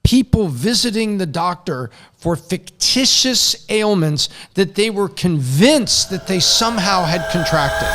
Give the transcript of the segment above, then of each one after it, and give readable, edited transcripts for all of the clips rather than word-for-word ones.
people visiting the doctor for fictitious ailments that they were convinced that they somehow had contracted.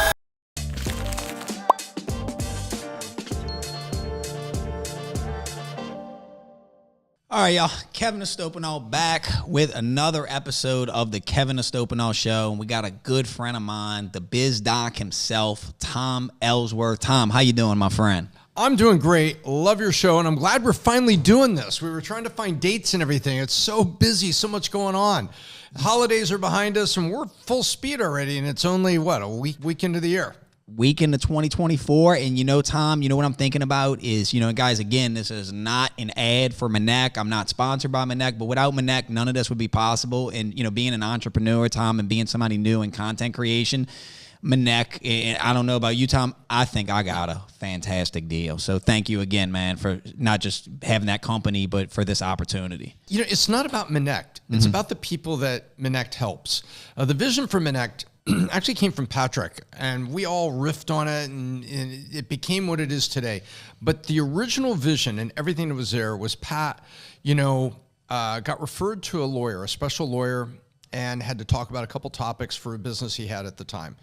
All right, y'all. Kevin Estopanol back with another episode of the Kevin Estopanol Show. And we got a good friend of mine, the biz doc himself, Tom Ellsworth. Tom, how you doing, my friend? I'm doing great. Love your show, and I'm glad we're finally doing this. We were trying to find dates and everything. It's so busy, so much going on. Holidays are behind us, and we're full speed already, and it's only, a week into the year. Week into 2024, and Tom, what I'm thinking about is, guys, again, this is not an ad for Manek. I'm not sponsored by Manek, but without Manek, none of this would be possible. And, being an entrepreneur, Tom, and being somebody new in content creation, Manek, and I don't know about you, Tom, I think I got a fantastic deal. So thank you again, man, for not just having that company, but for this opportunity. It's not about Manek. It's about the people that Manek helps. The vision for Manek actually came from Patrick, and we all riffed on it, and it became what it is today. But the original vision and everything that was there was Pat, got referred to a lawyer, a special lawyer, and had to talk about a couple topics for a business he had at the time.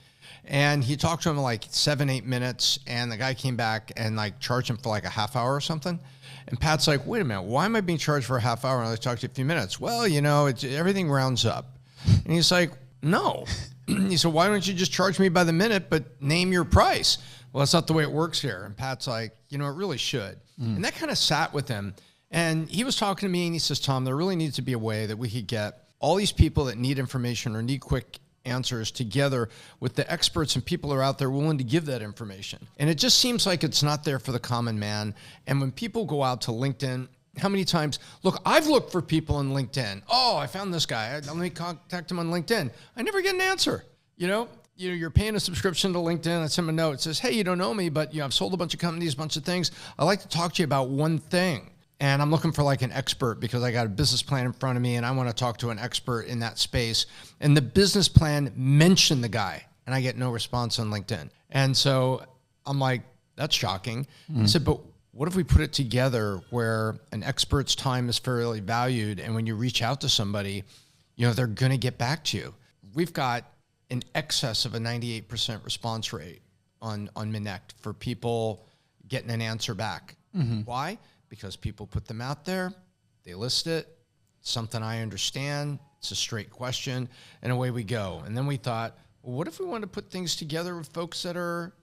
And he talked to him like 7-8 minutes, and the guy came back and charged him for a half hour or something. And Pat's like, wait a minute, why am I being charged for a half hour and I talked to you a few minutes? Well, everything rounds up. And he's like, no. He said, why don't you just charge me by the minute, but name your price? Well, that's not the way it works here. And Pat's like, it really should. And that kind of sat with him. And he was talking to me, and he says, Tom, there really needs to be a way that we could get all these people that need information or need quick answers together with the experts and people who are out there willing to give that information. And it just seems like it's not there for the common man. And when people go out to LinkedIn, how many times, look, I've looked for people on LinkedIn. Oh, I found this guy. Let me contact him on LinkedIn. I never get an answer. You're paying a subscription to LinkedIn. I send him a note. It says, hey, you don't know me, but I've sold a bunch of companies, a bunch of things. I'd like to talk to you about one thing. And I'm looking for an expert because I got a business plan in front of me and I want to talk to an expert in that space. And the business plan mentioned the guy, and I get no response on LinkedIn. And so I'm like, that's shocking. I said, but what if we put it together where an expert's time is fairly valued, and when you reach out to somebody, they're going to get back to you. We've got in excess of a 98% response rate on Manek for people getting an answer back. Why? Because people put them out there, they list it, something I understand, it's a straight question, and away we go. And then we thought, well, what if we want to put things together with folks that are,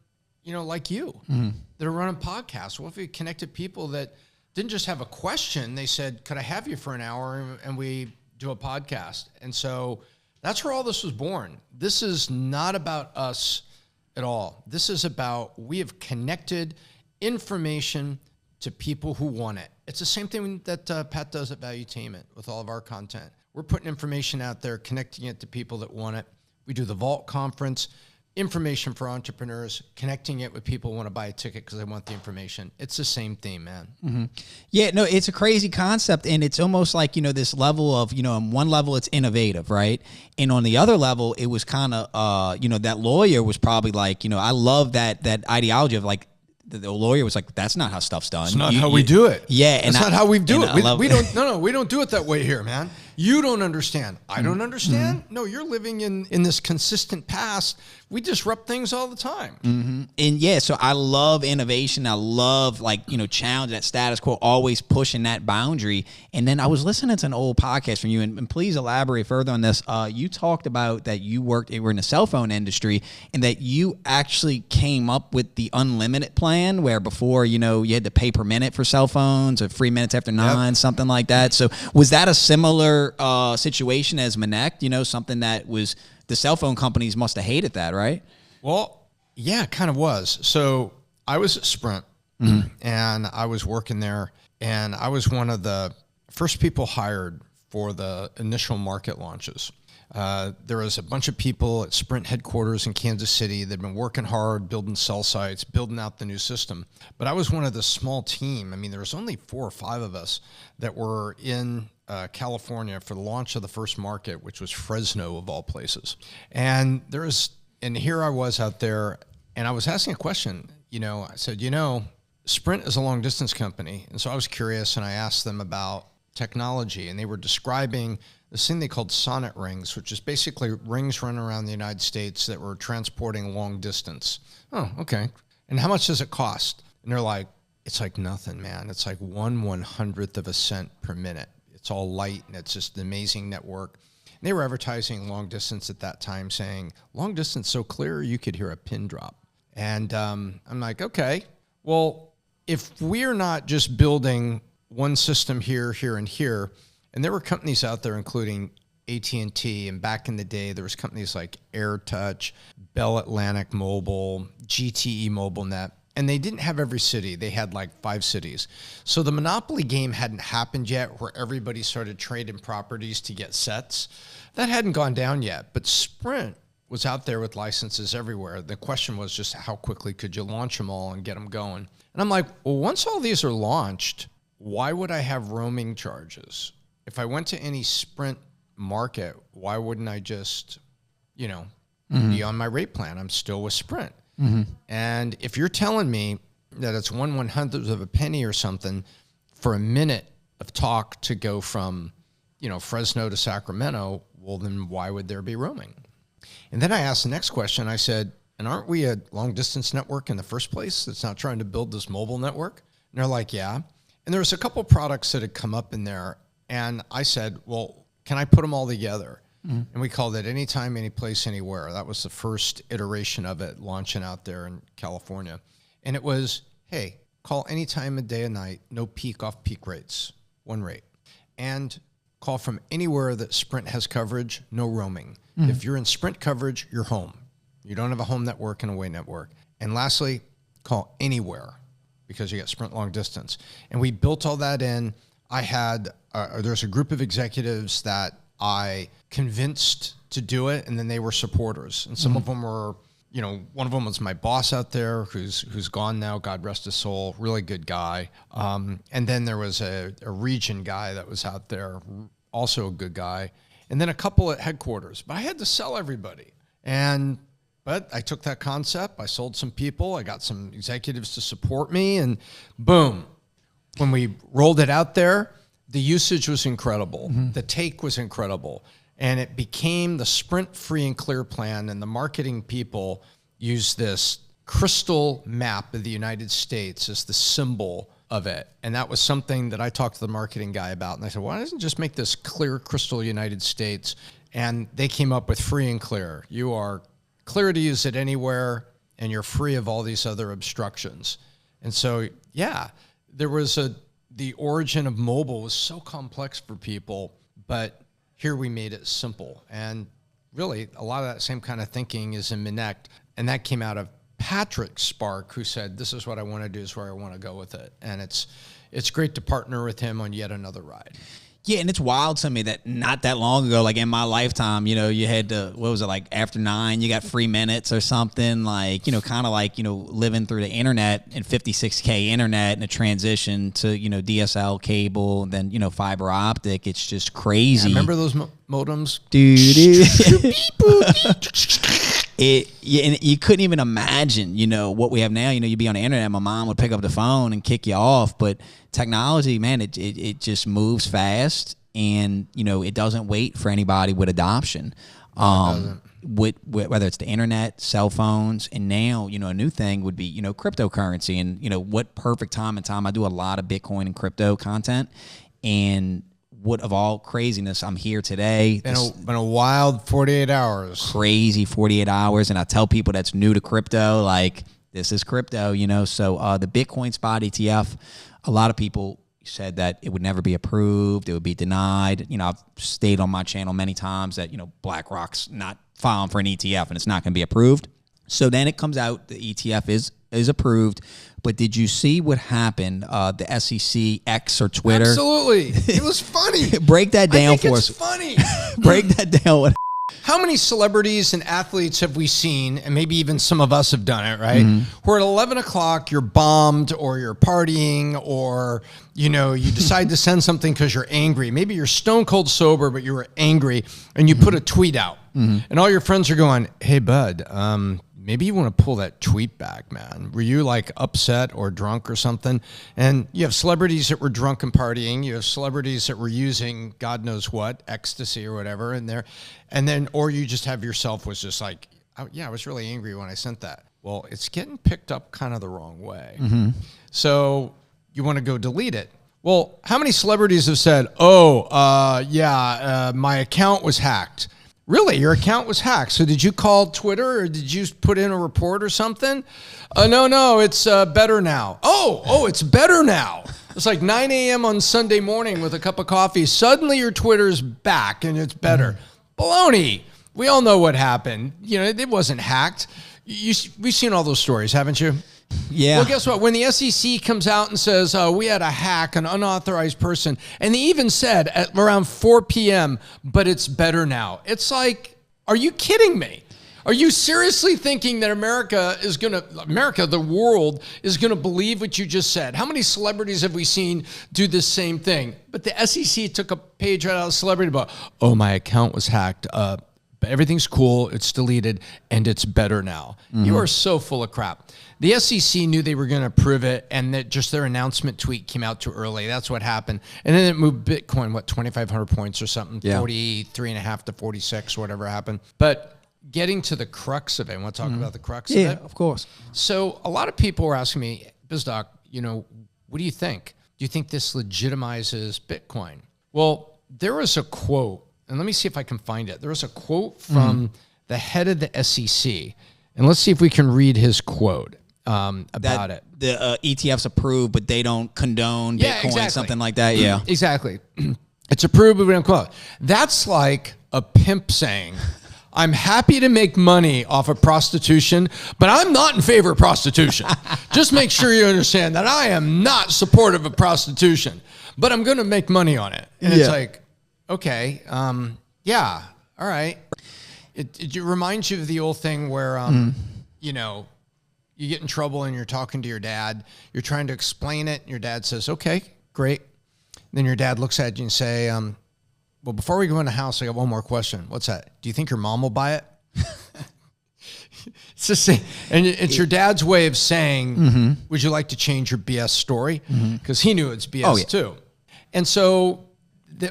like you, that are running podcasts? What if we connected people that didn't just have a question, they said, could I have you for an hour, and we do a podcast? And so that's where all this was born. This is not about us at all. This is about, we have connected information to people who want it. It's the same thing that Pat does at Valuetainment with all of our content. We're putting information out there, connecting it to people that want it. We do the Vault Conference, information for entrepreneurs, connecting it with people who want to buy a ticket because they want the information. It's the same theme, man. Yeah, no, it's a crazy concept, and it's almost like, this level of, on one level it's innovative, right? And on the other level, it was kind of, that lawyer was probably like, I love that ideology of the lawyer was like, that's not how stuff's done. It's not how we do it. Yeah. That's not how we do it. We don't do it that way here, man. You don't understand. I don't understand. No, you're living in this consistent past. We disrupt things all the time. And yeah, so I love innovation. I love challenge that status quo, always pushing that boundary. And then I was listening to an old podcast from you, and please elaborate further on this. You talked about that you were in the cell phone industry, and that you actually came up with the unlimited plan, where before, you had to pay per minute for cell phones, or 3 minutes after 9, something like that. So was that a similar situation as Manek? Something that was, the cell phone companies must have hated that, right? Well, yeah, it kind of was. So I was at Sprint, and I was working there, and I was one of the first people hired for the initial market launches. There was a bunch of people at Sprint headquarters in Kansas City that had been working hard, building cell sites, building out the new system. But I was one of the small team. I mean, there was only 4 or 5 of us that were in California for the launch of the first market, which was Fresno of all places. And here I was out there, and I was asking a question. I said, Sprint is a long distance company. And so I was curious, and I asked them about technology, and they were describing this thing they called sonnet rings, which is basically rings running around the United States that were transporting long distance. Oh, okay. And how much does it cost? And they're like, it's like nothing, man. It's like 1/100th of a cent per minute. It's all light, and it's just an amazing network. And they were advertising long distance at that time, saying, long distance so clear you could hear a pin drop. And I'm like, okay, well, if we're not just building one system here, here, and here, and there were companies out there, including AT&T, and back in the day, there was companies like AirTouch, Bell Atlantic Mobile, GTE MobileNet, and they didn't have every city. They had like 5 cities. So the monopoly game hadn't happened yet, where everybody started trading properties to get sets. That hadn't gone down yet, but Sprint was out there with licenses everywhere. The question was just how quickly could you launch them all and get them going? And I'm like, well, once all these are launched, why would I have roaming charges? If I went to any Sprint market, why wouldn't I just, be on my rate plan? I'm still with Sprint. And if you're telling me that it's 1/100th of a penny or something for a minute of talk to go from, Fresno to Sacramento, well, then why would there be roaming? And then I asked the next question. I said, and aren't we a long distance network in the first place that's not trying to build this mobile network? And they're like, yeah. And there was a couple products that had come up in there. And I said, well, can I put them all together? And we called it Anytime, Anyplace, Anywhere. That was the first iteration of it launching out there in California. And it was, hey, call any time of day and night, no peak off peak rates, one rate. And call from anywhere that Sprint has coverage, no roaming. If you're in Sprint coverage, you're home. You don't have a home network and a way network. And lastly, call anywhere because you got Sprint long distance. And we built all that in. I had, there's a group of executives that I convinced to do it, and then they were supporters. And some of them were, one of them was my boss out there who's gone now, God rest his soul, really good guy. And then there was a region guy that was out there, also a good guy. And then a couple at headquarters. But I had to sell everybody. But I took that concept, I sold some people, I got some executives to support me, and boom. When we rolled it out there, the usage was incredible. The take was incredible. And it became the Sprint free and clear plan, and the marketing people used this crystal map of the United States as the symbol of it. And that was something that I talked to the marketing guy about. And I said, why doesn't just make this clear crystal United States? And they came up with free and clear. You are clear to use it anywhere, and you're free of all these other obstructions. And so, yeah, there was the origin of mobile was so complex for people, but here we made it simple. And really, a lot of that same kind of thinking is in Minect. And that came out of Patrick Spark, who said, this is what I want to do, is where I want to go with it. And it's great to partner with him on yet another ride. Yeah, and it's wild to me that not that long ago, like in my lifetime, you had to, what was it, like after 9, you got free minutes or something, like, kind of like, living through the internet and 56K internet and a transition to, DSL cable and then, fiber optic. It's just crazy. Yeah, remember those modems? Dude. And you couldn't even imagine, what we have now. You'd be on the internet, my mom would pick up the phone and kick you off. But technology, man, it just moves fast, and it doesn't wait for anybody with adoption. Whether it's the internet, cell phones, and now a new thing would be cryptocurrency, and what perfect time and time. I do a lot of Bitcoin and crypto content, and what of all craziness, I'm here today. Been a wild 48 hours. Crazy 48 hours. And I tell people that's new to crypto, like, this is crypto, So the Bitcoin spot ETF, a lot of people said that it would never be approved. It would be denied. I've stated on my channel many times that, BlackRock's not filing for an ETF and it's not going to be approved. So then it comes out, the ETF is approved. But did you see what happened? The SEC, X or Twitter? Absolutely. It was funny. Break that down for us. It's funny. Break that down. How many celebrities and athletes have we seen, and maybe even some of us have done it, right? Where at 11 o'clock you're bombed, or you're partying, or, you decide to send something because you're angry. Maybe you're stone cold sober, but you were angry, and you put a tweet out. And all your friends are going, hey, bud, maybe you want to pull that tweet back, man. Were you like upset or drunk or something? And you have celebrities that were drunk and partying. You have celebrities that were using God knows what, ecstasy or whatever in there. And then, or you just have yourself was just like, oh, yeah, I was really angry when I sent that. Well, it's getting picked up kind of the wrong way. So you want to go delete it. Well, how many celebrities have said, my account was hacked? Really? Your account was hacked. So did you call Twitter or did you put in a report or something? No, it's better now. Oh, it's better now. It's like 9 a.m. on Sunday morning with a cup of coffee. Suddenly your Twitter's back and it's better. Baloney. We all know what happened. You know, it wasn't hacked. We've seen all those stories, haven't you? Yeah. Well, guess what? When the SEC comes out and says, we had a hack, an unauthorized person, and they even said at around 4 p.m., but it's better now. It's like, are you kidding me? Are you seriously thinking that the world is going to believe what you just said? How many celebrities have we seen do this same thing? But the SEC took a page right out of Celebrity about, my account was hacked. But everything's cool, it's deleted, and it's better now. You are so full of crap. The SEC knew they were going to approve it, and that just their announcement tweet came out too early. That's what happened. And then it moved Bitcoin, 2,500 points or something, 43.5 to 46, whatever happened. But getting to the crux of it, I want to talk about the crux of it. Yeah, of course. So a lot of people were asking me, BizDoc, what do you think? Do you think this legitimizes Bitcoin? Well, there was a quote. And let me see if I can find it. There was a quote from the head of the SEC. And let's see if we can read his quote about it. The ETF's approved, but they don't condone Bitcoin, exactly. something like that. Yeah. Exactly. It's approved, but we don't quote. That's like a pimp saying, I'm happy to make money off of prostitution, but I'm not in favor of prostitution. Just make sure you understand that I am not supportive of prostitution, but I'm going to make money on it. And it's like, okay, all right. It reminds you of the old thing where, you get in trouble and you're talking to your dad. You're trying to explain it. And your dad says, okay, great. Then your dad looks at you and say, well, before we go in the house, I got one more question. What's that? Do you think your mom will buy it? It's the same. And it's your dad's way of saying, would you like to change your BS story? Because he knew it's BS too. And so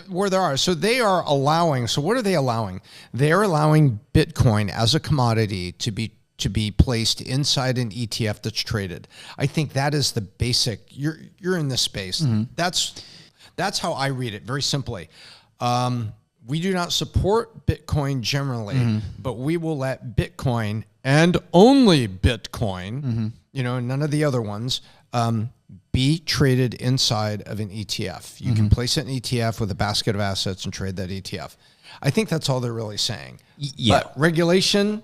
where they are. So they are allowing, so what are they allowing? They are allowing Bitcoin as a commodity to be placed inside an ETF that's traded. I think that is the basic, you're in this space. That's how I read it, very simply. We do not support Bitcoin generally, but we will let Bitcoin and only Bitcoin, none of the other ones, be traded inside of an ETF. You can place it in an ETF with a basket of assets and trade that ETF. I think that's all they're really saying. But regulation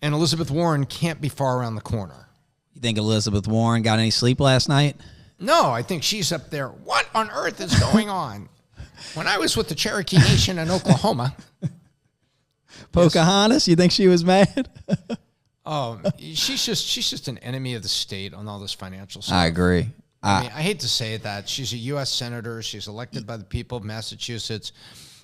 and Elizabeth Warren can't be far around the corner. You think Elizabeth Warren got any sleep last night? No, I think she's up there. What on earth is going on? When I was with the Cherokee Nation in Oklahoma. Pocahontas, you think she was mad? She's just an enemy of the state on all this financial stuff. I agree. I hate to say that. She's a U.S. senator. She's elected by the people of Massachusetts.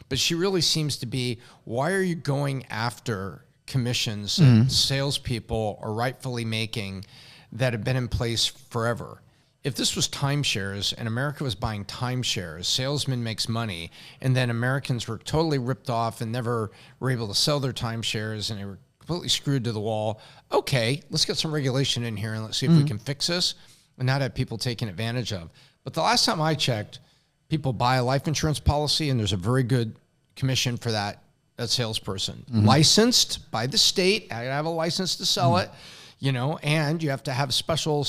But she really seems to be, why are you going after commissions that salespeople are rightfully making that have been in place forever? If this was timeshares and America was buying timeshares, salesman makes money, and then Americans were totally ripped off and never were able to sell their timeshares and they were completely screwed to the wall. Okay, let's get some regulation in here and let's see if we can fix this and not have people taken advantage of. But the last time I checked, people buy a life insurance policy and there's a very good commission for that salesperson. Licensed by the state, I have a license to sell it, and you have to have a special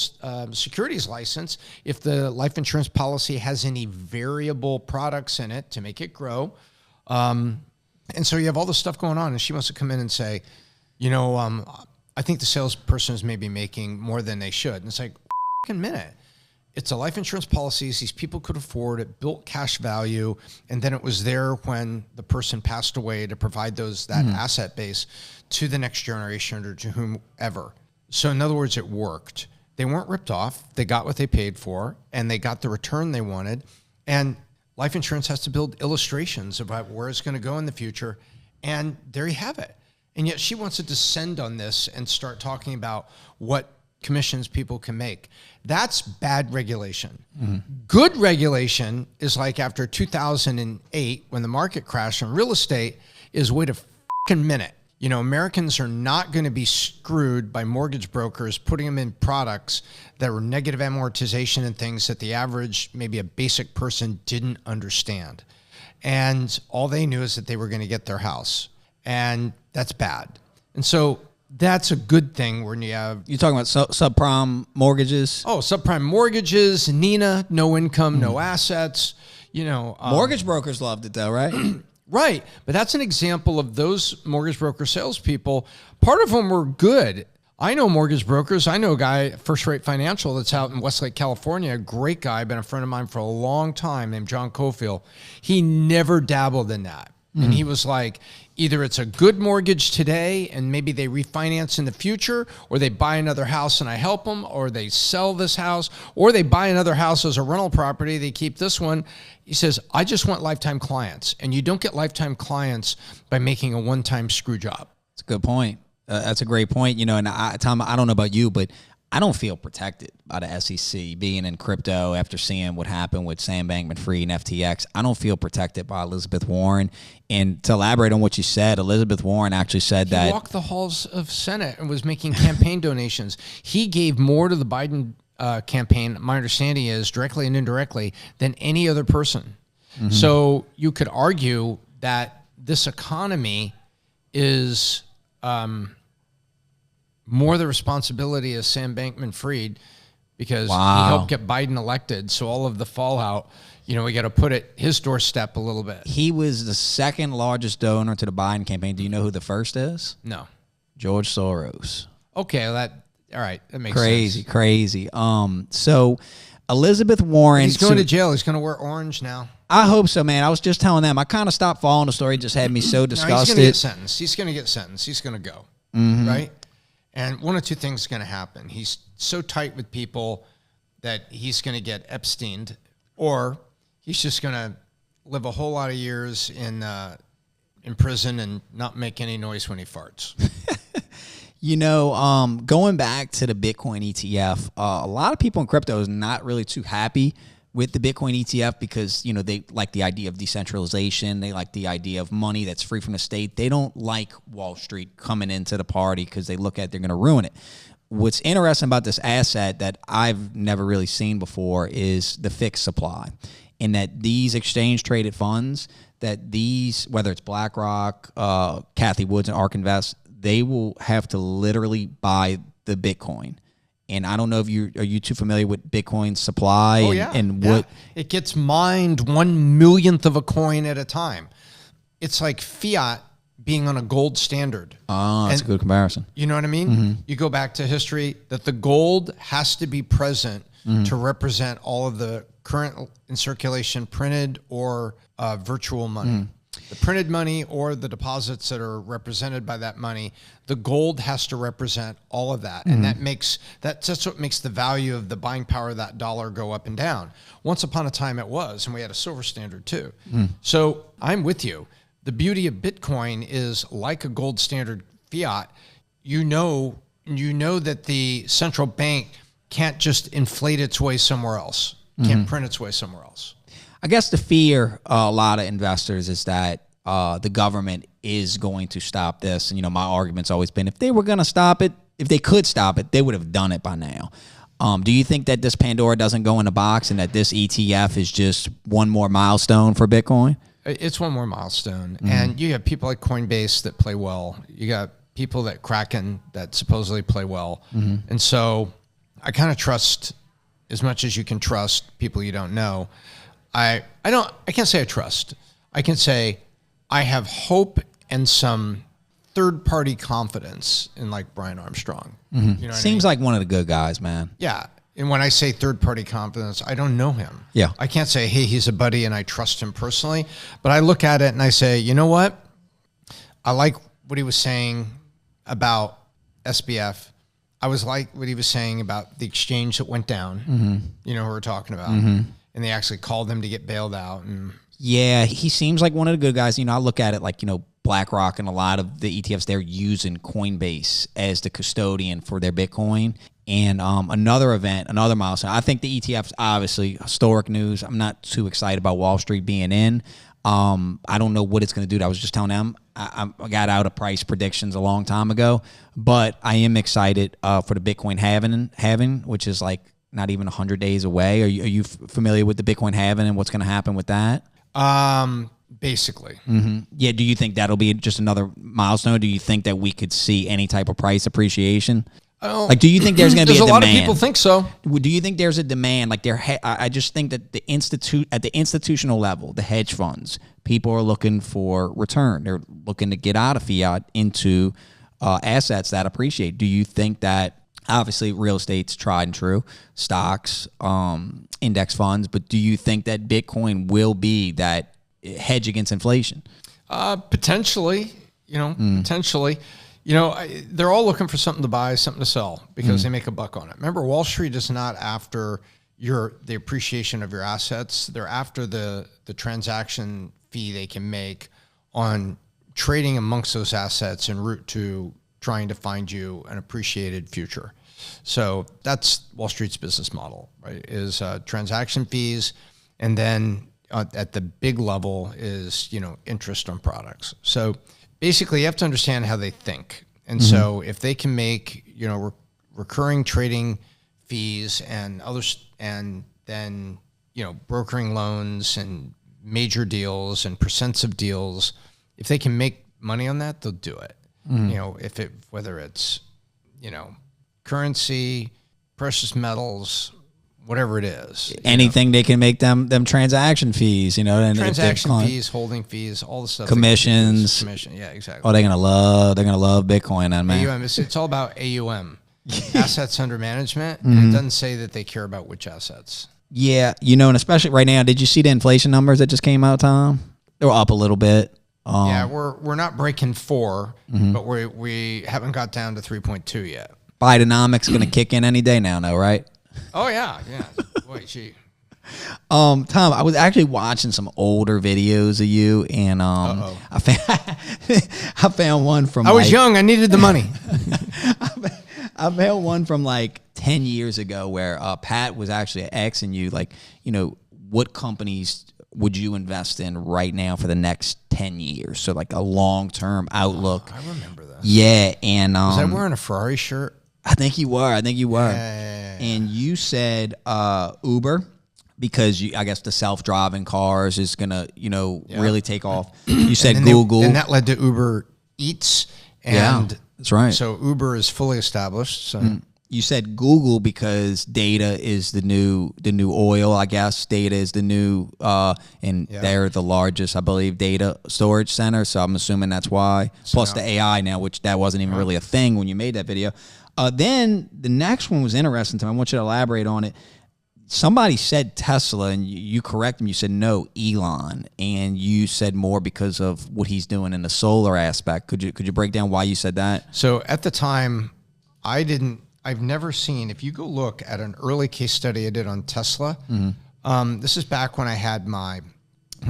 securities license if the life insurance policy has any variable products in it to make it grow. And so you have all this stuff going on, and she wants to come in and say, I think the salesperson is maybe making more than they should. And it's like, fucking minute. It's a life insurance policies these people could afford. It built cash value, and then it was there when the person passed away to provide that asset base to the next generation or to whomever. So in other words, it worked. They weren't ripped off. They got what they paid for, and they got the return they wanted. And life insurance has to build illustrations about where it's going to go in the future. And there you have it. And yet she wants to descend on this and start talking about what commissions people can make. That's bad regulation. Good regulation is like after 2008, when the market crashed on real estate, is wait a fucking minute. You know, Americans are not going to be screwed by mortgage brokers putting them in products that were negative amortization and things that the average, maybe a basic person, didn't understand. And all they knew is that they were going to get their house. And that's bad. And so that's a good thing when you have... You're talking about subprime mortgages? Oh, subprime mortgages, Nina, no income, no assets, you know. Mortgage brokers loved it though, right? Right. But that's an example of those mortgage broker salespeople. Part of them were good. I know mortgage brokers. I know a guy, First Rate Financial, that's out in Westlake, California, a great guy, been a friend of mine for a long time, named John Cofield. He never dabbled in that. And he was like, either it's a good mortgage today and maybe they refinance in the future, or they buy another house and I help them, or they sell this house, or they buy another house as a rental property. They keep this one. He says, I just want lifetime clients. And you don't get lifetime clients by making a one-time screw job. That's a good point. That's a great point. You know, and Tom, I don't know about you, but I don't feel protected by the SEC being in crypto after seeing what happened with Sam Bankman-Fried and FTX. I don't feel protected by Elizabeth Warren. And to elaborate on what you said, Elizabeth Warren actually said that... He walked the halls of Senate and was making campaign donations. He gave more to the Biden campaign, my understanding is, directly and indirectly, than any other person. So you could argue that this economy is... more the responsibility of Sam Bankman-Fried, because he helped get Biden elected. So all of the fallout, you know, we got to put it his doorstep a little bit. He was the second largest donor to the Biden campaign. Do you know who the first is? No. George Soros. Okay, all right, that makes sense. Crazy. So Elizabeth Warren. He's going to jail. He's going to wear orange now. I hope so, man. I was just telling them. I kind of stopped following the story. It just had me so disgusted. No, he's going to get sentenced. He's going to get sentenced. He's going to go. Right? And one of two things is going to happen. He's so tight with people that he's going to get Epsteined, or he's just going to live a whole lot of years in prison and not make any noise when he farts. You know, going back to the Bitcoin ETF, a lot of people in crypto is not really too happy with the Bitcoin ETF because, you know, they like the idea of decentralization. They like the idea of money that's free from the state. They don't like Wall Street coming into the party because they look at they're going to ruin it. What's interesting about this asset that I've never really seen before is the fixed supply, in that these exchange traded funds, that these, whether it's BlackRock, Cathie Woods, and ARK Invest, they will have to literally buy the Bitcoin. And I don't know if are you too familiar with Bitcoin supply and what it gets mined 1/1,000,000th of a coin at a time. It's like fiat being on a gold standard. That's a good comparison. You know what I mean? You go back to history, that the gold has to be present to represent all of the current in circulation printed or virtual money. The printed money or the deposits that are represented by that money, the gold has to represent all of that. And that's what makes the value of the buying power of that dollar go up and down. Once upon a time it was, and we had a silver standard too. So I'm with you. The beauty of Bitcoin is, like a gold standard fiat, you know that the central bank can't just inflate its way somewhere else, can't print its way somewhere else. I guess the fear a lot of investors is that the government is going to stop this. And, you know, my argument's always been, if they were going to stop it, if they could stop it, they would have done it by now. Do you think that this Pandora doesn't go in the box and that this ETF is just one more milestone for Bitcoin? It's one more milestone. And you have people like Coinbase that play well. You got people that Kraken that supposedly play well. And so I kind of trust, as much as you can trust people you don't know. I can't say I trust. I can say I have hope and some third-party confidence in, like, Brian Armstrong. You know what Seems like one of the good guys, man. Yeah. And when I say third-party confidence, I don't know him. Yeah. I can't say, hey, he's a buddy and I trust him personally. But I look at it and I say, you know what? I like what he was saying about SBF. I was like what he was saying about the exchange that went down. You know who we're talking about. And they actually called him to get bailed out. And yeah, he seems like one of the good guys. You know, I look at it like, you know, BlackRock and a lot of the ETFs, they're using Coinbase as the custodian for their Bitcoin. And another milestone. I think the ETFs, obviously, historic news. I'm not too excited about Wall Street being in. I don't know what it's going to do. I was just telling them I got out of price predictions a long time ago, but I am excited for the Bitcoin halving, which is like not even 100 days away. Are you familiar with the Bitcoin halving and what's going to happen with that? Basically. Mm-hmm. Yeah. Do you think that'll be just another milestone? Do you think that we could see any type of price appreciation? Like, do you think there's going to be a demand? A lot of people think so. Do you think there's a demand? Like, I just think that at the institutional level, the hedge funds, people are looking for return. They're looking to get out of fiat into assets that appreciate. Do you think that, obviously, real estate's tried and true, stocks, index funds, but do you think that Bitcoin will be that hedge against inflation? Potentially, potentially. They're all looking for something to buy, something to sell, because they make a buck on it. Remember, Wall Street is not after the appreciation of your assets. They're after the transaction fee they can make on trading amongst those assets en route to trying to find you an appreciated future. So that's Wall Street's business model, right? Is transaction fees, and then at the big level is interest on products. So basically, you have to understand how they think. And so if they can make, recurring trading fees and others, and then, brokering loans and major deals and percents of deals, if they can make money on that, they'll do it. Whether it's, currency, precious metals, whatever it is. Anything they can make them transaction fees, and transaction fees, holding fees, all the stuff. Commissions. Yeah, exactly. Oh, they're gonna love Bitcoin, then, man. AUM. It's all about AUM, assets under management, and it doesn't say that they care about which assets. Yeah, and especially right now, did you see the inflation numbers that just came out, Tom? They were up a little bit. Yeah, we're not breaking 4, but we haven't got down to 3.2 yet. Bidenomics gonna kick in any day now, though, right? Oh yeah. Boy, gee. Tom, I was actually watching some older videos of you, and I found one from. I was young. I needed the money. I found one from like 10 years ago where Pat was actually asking you, like, what companies would you invest in right now for the next 10 years? So like a long-term outlook. I remember that. Yeah, and was I wearing a Ferrari shirt? I think you were. Yeah. And you said Uber, because I guess the self-driving cars is gonna, really take off. You said Google, and that led to Uber Eats. And that's right. So Uber is fully established. So you said Google because data is the new oil. I guess data is the new, they're the largest, I believe, data storage center. So I'm assuming that's why. Plus the AI now, which that wasn't even really a thing when you made that video. Then the next one was interesting to me. I want you to elaborate on it. Somebody said Tesla, and you correct them. You said no, Elon, and you said more because of what he's doing in the solar aspect. Could you break down why you said that? So at the time, I've never seen, if you go look at an early case study I did on Tesla, this is back when I had my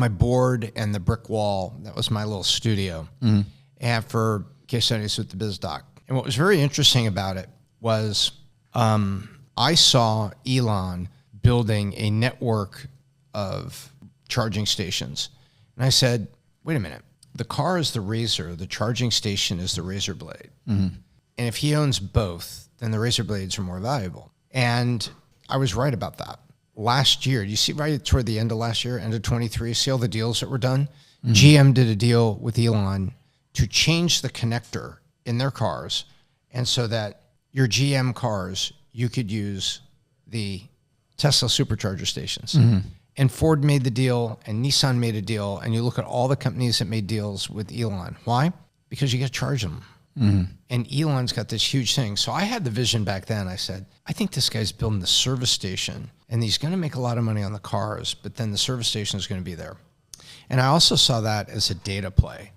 board and the brick wall. That was my little studio. And for case studies with the BizDoc. And what was very interesting about it was I saw Elon building a network of charging stations. And I said, wait a minute, the car is the razor, the charging station is the razor blade. And if he owns both, then the razor blades are more valuable. And I was right about that. Last year, you see right toward the end of last year, end of 23, see all the deals that were done? GM did a deal with Elon to change the connector in their cars, and so that your GM cars, you could use the Tesla supercharger stations. And Ford made the deal, and Nissan made a deal, and you look at all the companies that made deals with Elon. Why? Because you got to charge them. And Elon's got this huge thing. So I had the vision back then. I said, I think this guy's building the service station, and he's going to make a lot of money on the cars, but then the service station is going to be there. And I also saw that as a data play.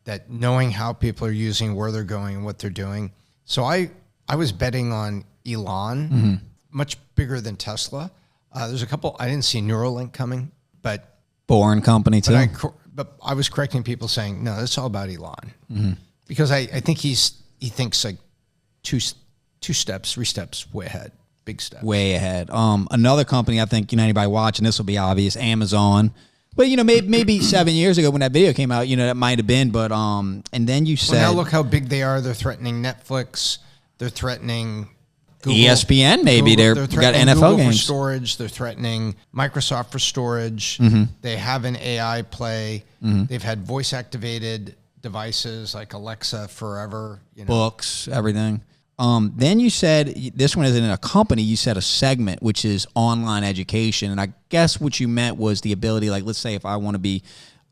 That knowing how people are using, where they're going, what they're doing. So I was betting on Elon, much bigger than Tesla. There's a couple, I didn't see Neuralink coming, but Boring company too. but I was correcting people saying, no, it's all about Elon. Because I think he thinks like two steps, 3 steps way ahead, big steps. Way ahead. Another company, I think, anybody watching this will be obvious, Amazon. But, maybe 7 years ago when that video came out, that might have been. But, and then you said. Well, now look how big they are. They're threatening Netflix. They're threatening Google. ESPN, maybe. They're got NFL Google games. For storage. They're threatening Microsoft for storage. They have an AI play. They've had voice activated devices like Alexa forever. Books, everything. Then you said, this one isn't in a company, you said a segment, which is online education. And I guess what you meant was the ability, like, let's say if I want to be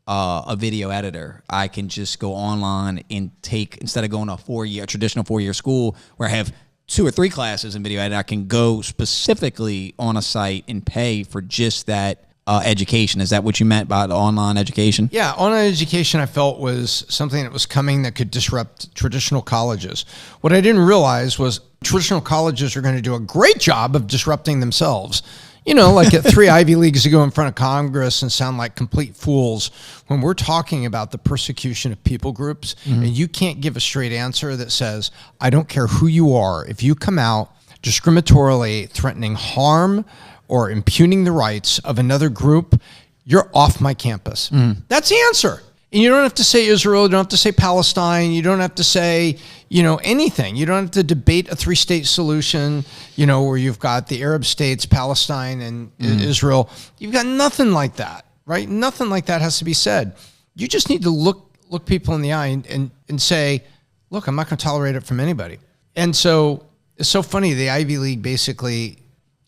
a video editor, I can just go online and take, instead of going to a traditional 4-year school where I have 2 or 3 classes in video editing, I can go specifically on a site and pay for just that education. Is that what you meant by the online education? Yeah, online education I felt was something that was coming that could disrupt traditional colleges. What I didn't realize was traditional colleges are going to do a great job of disrupting themselves. Like at 3 Ivy Leagues to go in front of Congress and sound like complete fools when we're talking about the persecution of people groups, and you can't give a straight answer that says, I don't care who you are. If you come out discriminatorily threatening harm or impugning the rights of another group, you're off my campus. That's the answer. And you don't have to say Israel, you don't have to say Palestine, you don't have to say, anything. You don't have to debate a 3-state solution, where you've got the Arab states, Palestine and Israel. You've got nothing like that, right? Nothing like that has to be said. You just need to look people in the eye and say, look, I'm not going to tolerate it from anybody. And so it's so funny, the Ivy League basically,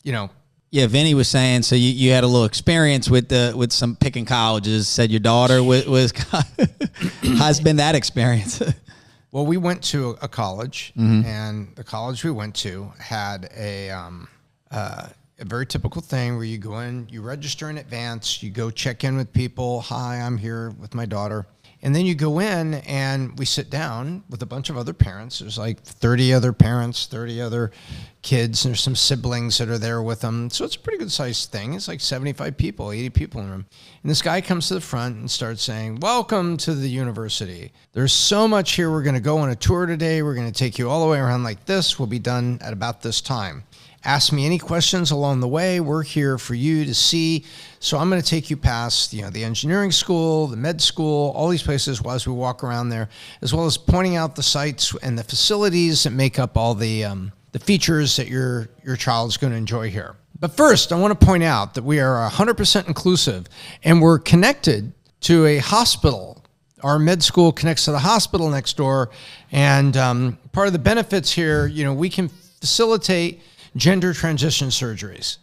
Yeah, Vinny was saying, so you had a little experience with some picking colleges. Said your daughter was how's been that experience? Well, we went to a college, and the college we went to had a very typical thing where you go in, you register in advance, you go check in with people. Hi, I'm here with my daughter. And then you go in and we sit down with a bunch of other parents. There's like 30 other parents, 30 other kids, and there's some siblings that are there with them. So it's a pretty good sized thing. It's like 75 people, 80 people in the room. And this guy comes to the front and starts saying, welcome to the university. There's so much here. We're going to go on a tour today. We're going to take you all the way around like this. We'll be done at about this time. Ask me any questions along the way. We're here for you to see. So I'm going to take you past, the engineering school, the med school, all these places as we walk around there, as well as pointing out the sites and the facilities that make up all the features that your child's going to enjoy here. But first, I want to point out that we are 100% inclusive, and we're connected to a hospital. Our med school connects to the hospital next door, and part of the benefits here, we can facilitate gender transition surgeries.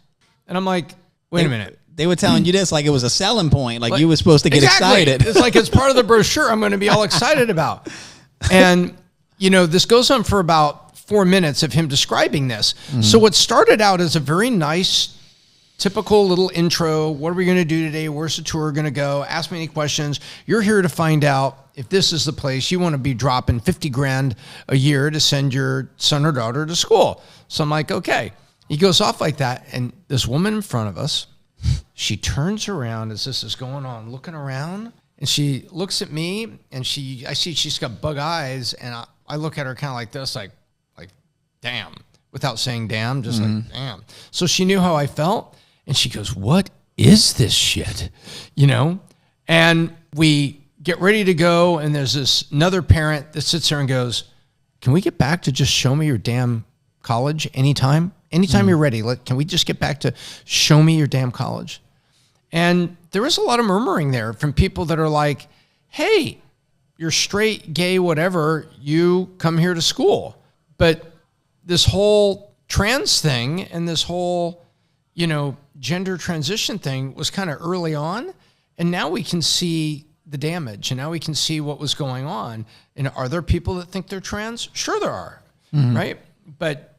And I'm like, wait a minute. They were telling you this like it was a selling point, like you were supposed to get excited. It's like it's part of the brochure I'm going to be all excited about. And, this goes on for about 4 minutes of him describing this. So what started out as a very nice, typical little intro. What are we going to do today? Where's the tour going to go? Ask me any questions. You're here to find out if this is the place you want to be dropping $50,000 a year to send your son or daughter to school. So I'm like, okay. He goes off like that. And this woman in front of us, she turns around as this is going on, looking around, and she looks at me, and I see she's got bug eyes, and I look at her kind of like this, like, damn, without saying damn, just like, damn. So she knew how I felt, and she goes, what is this shit? And we get ready to go, and there's another parent that sits there and goes, can we get back to just show me your damn college anytime? Anytime you're ready, can we just get back to show me your damn college? And there was a lot of murmuring there from people that are like, hey, you're straight, gay, whatever, you come here to school. But this whole trans thing and this whole, gender transition thing was kind of early on. And now we can see the damage, and now we can see what was going on. And are there people that think they're trans? Sure there are, right? But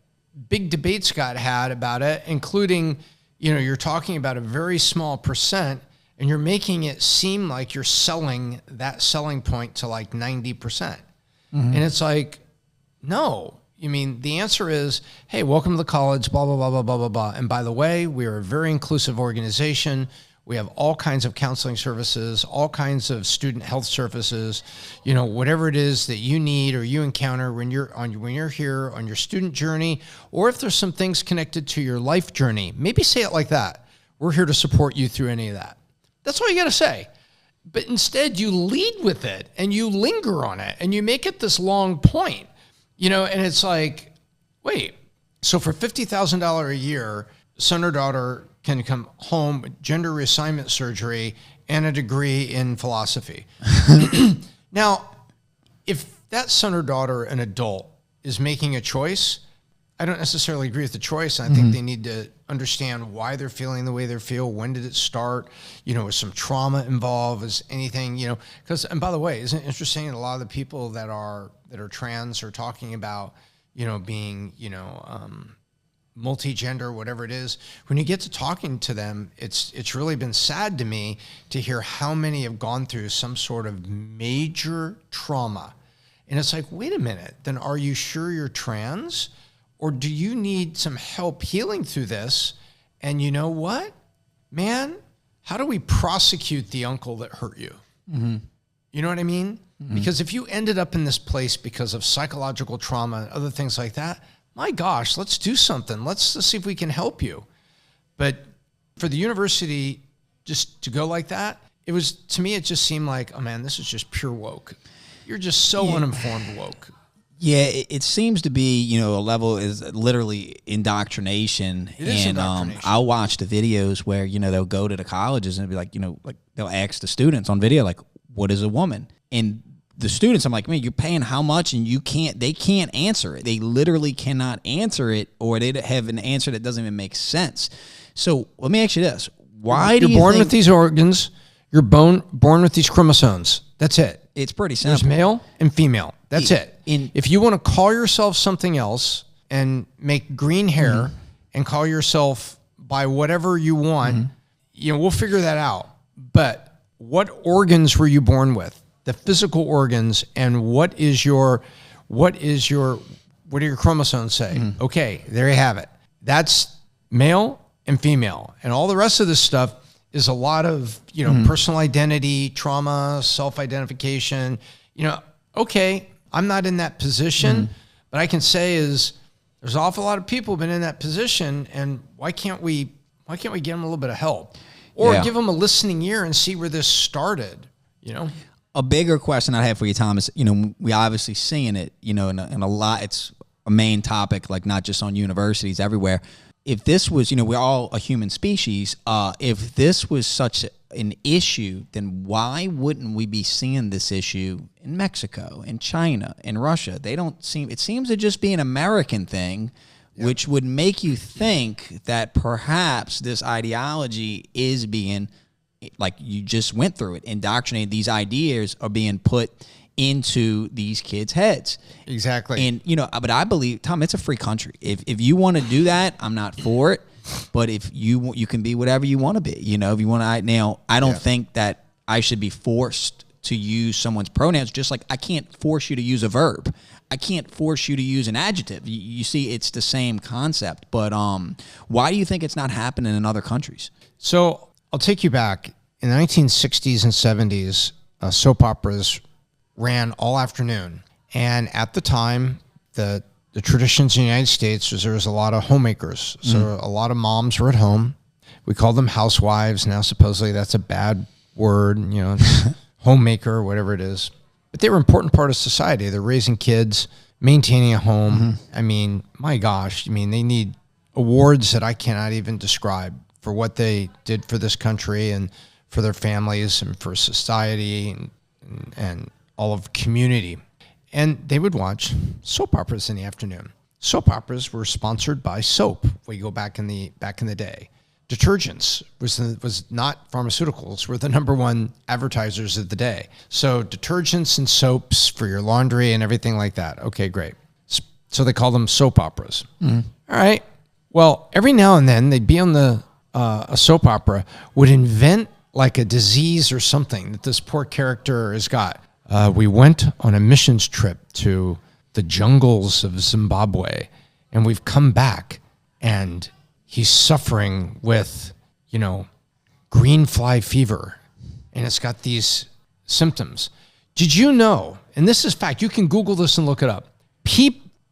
big debates got had about it, including, you're talking about a very small percent, and you're making it seem like you're selling that selling point to like 90%. And it's like, no. The answer is, hey, welcome to the college, blah, blah, blah, blah, blah, blah, blah. And by the way, we are a very inclusive organization. We have all kinds of counseling services, all kinds of student health services, whatever it is that you need or you encounter when you're here on your student journey, or if there's some things connected to your life journey, maybe say it like that. We're here to support you through any of that. That's all you got to say. But instead you lead with it and you linger on it and you make it this long point, and it's like, wait, so for $50,000 a year, son or daughter can come home with gender reassignment surgery and a degree in philosophy. Now, if that son or daughter, an adult, is making a choice, I don't necessarily agree with the choice. I think they need to understand why they're feeling the way they feel. When did it start? Is some trauma involved? Is anything, because, and by the way, isn't it interesting that a lot of the people that are trans are talking about, being, multi-gender, whatever it is. When you get to talking to them, it's really been sad to me to hear how many have gone through some sort of major trauma. And it's like, wait a minute, then are you sure you're trans? Or do you need some help healing through this? And you know what, man? How do we prosecute the uncle that hurt you? Mm-hmm. You know what I mean? Mm-hmm. Because if you ended up in this place because of psychological trauma and other things like that, my gosh, let's do something. Let's see if we can help you. But for the university just to go like that, to me, it just seemed like, oh man, this is just pure woke. You're just so uninformed woke. Yeah, it seems to be, a level is literally indoctrination. It is indoctrination. I'll watch the videos where, they'll go to the colleges and be like, they'll ask the students on video, like, what is a woman? And the students, I'm like, man, you're paying how much? And they can't answer it. They literally cannot answer it, or they have an answer that doesn't even make sense. So let me ask you this. Why do you think... You're born with these organs. You're born with these chromosomes. That's it. It's pretty simple. There's male and female. That's it. If you want to call yourself something else and make green hair and call yourself by whatever you want, we'll figure that out. But what organs were you born with? The physical organs, and what do your chromosomes say? Okay, there you have it. That's male and female. And all the rest of this stuff is a lot of, personal identity, trauma, self-identification. Okay, I'm not in that position, but I can say there's an awful lot of people who've been in that position, and why can't we give them a little bit of help? Or give them a listening ear and see where this started, A bigger question I have for you, Tom, is, we obviously seeing it, in a lot, it's a main topic, like not just on universities, everywhere. If this was, we're all a human species, if this was such an issue, then why wouldn't we be seeing this issue in Mexico, in China, in Russia? It seems to just be an American thing, which would make you think that perhaps this ideology is being, like you just went through it, indoctrinated. These ideas are being put into these kids' heads. Exactly. And, but I believe, Tom, it's a free country. If you want to do that, I'm not for it. But if you can be whatever you want to be, if you want to, now, I don't think that I should be forced to use someone's pronouns, just like I can't force you to use a verb. I can't force you to use an adjective. You see, it's the same concept. But why do you think it's not happening in other countries? So I'll take you back. In the 1960s and 70s, soap operas ran all afternoon. And at the time, the traditions in the United States was there was a lot of homemakers. So a lot of moms were at home. We call them housewives. Now, supposedly that's a bad word, it's homemaker, whatever it is. But they were an important part of society. They're raising kids, maintaining a home. I mean, my gosh, they need awards that I cannot even describe for what they did for this country and for their families and for society and all of community. And they would watch soap operas in the afternoon. Soap operas were sponsored by soap. We go back in the day. Detergents was not pharmaceuticals, were the number one advertisers of the day. So detergents and soaps for your laundry and everything like that. Okay, great. So they call them soap operas. All right. Well, every now and then they'd be on a soap opera, would invent like a disease or something that this poor character has got. We went on a missions trip to the jungles of Zimbabwe, and we've come back, and he's suffering with, green fly fever, and it's got these symptoms. Did you know, and this is fact, you can Google this and look it up,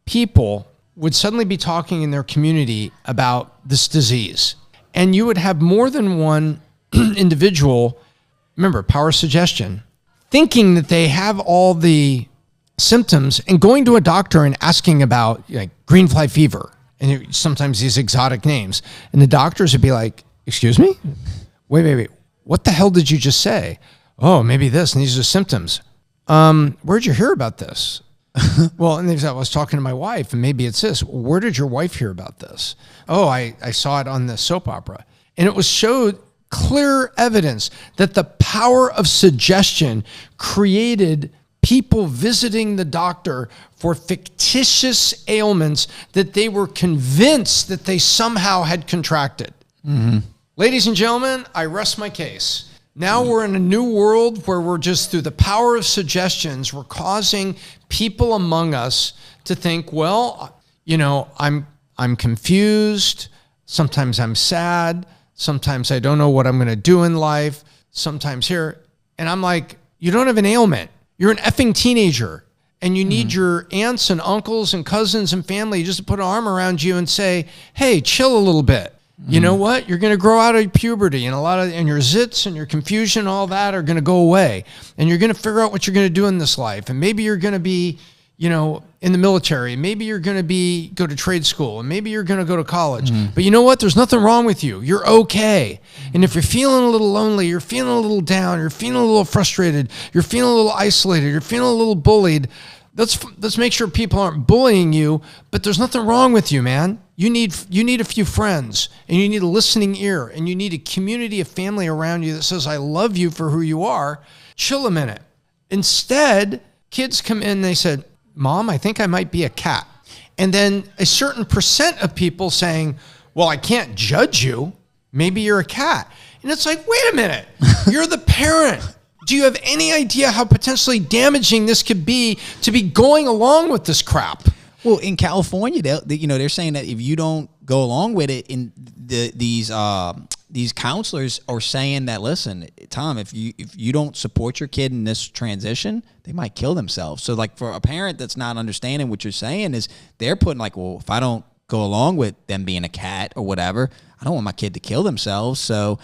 people would suddenly be talking in their community about this disease, and you would have more than one individual, remember, power of suggestion, thinking that they have all the symptoms and going to a doctor and asking about green fly fever and sometimes these exotic names. And the doctors would be like, excuse me? Wait. What the hell did you just say? Oh, maybe this, and these are symptoms. Where'd you hear about this? Well, and I was talking to my wife, and maybe it's this. Where did your wife hear about this? Oh, I saw it on the soap opera. And it showed clear evidence that the power of suggestion created people visiting the doctor for fictitious ailments that they were convinced that they somehow had contracted. Mm-hmm. Ladies and gentlemen, I rest my case. Now we're in a new world where we're just through the power of suggestions, we're causing people among us to think, well, I'm confused. Sometimes I'm sad. Sometimes I don't know what I'm going to do in life. Sometimes here. And I'm like, you don't have an ailment. You're an effing teenager, and you need your aunts and uncles and cousins and family just to put an arm around you and say, hey, chill a little bit. You know what? You're going to grow out of puberty, and and your zits and your confusion and all that are going to go away, and you're going to figure out what you're going to do in this life. And maybe you're going to be, in the military. Maybe you're going to go to trade school, and maybe you're going to go to college. But you know what? There's nothing wrong with you. You're okay. And if you're feeling a little lonely, you're feeling a little down, you're feeling a little frustrated, you're feeling a little isolated, you're feeling a little bullied, let's make sure people aren't bullying you, but there's nothing wrong with you, man. You need a few friends, and you need a listening ear, and you need a community of family around you that says, I love you for who you are. Chill a minute. Instead, kids come in and they said, Mom, I think I might be a cat. And then a certain percent of people saying, well, I can't judge you. Maybe you're a cat. And it's like, wait a minute. You're the parent. Do you have any idea how potentially damaging this could be to be going along with this crap? Well, in California, they're saying that if you don't go along with it, these counselors are saying that, listen, Tom, if you don't support your kid in this transition, they might kill themselves. So, like, for a parent that's not understanding what you're saying, is they're putting like, well, if I don't go along with them being a cat or whatever, I don't want my kid to kill themselves. So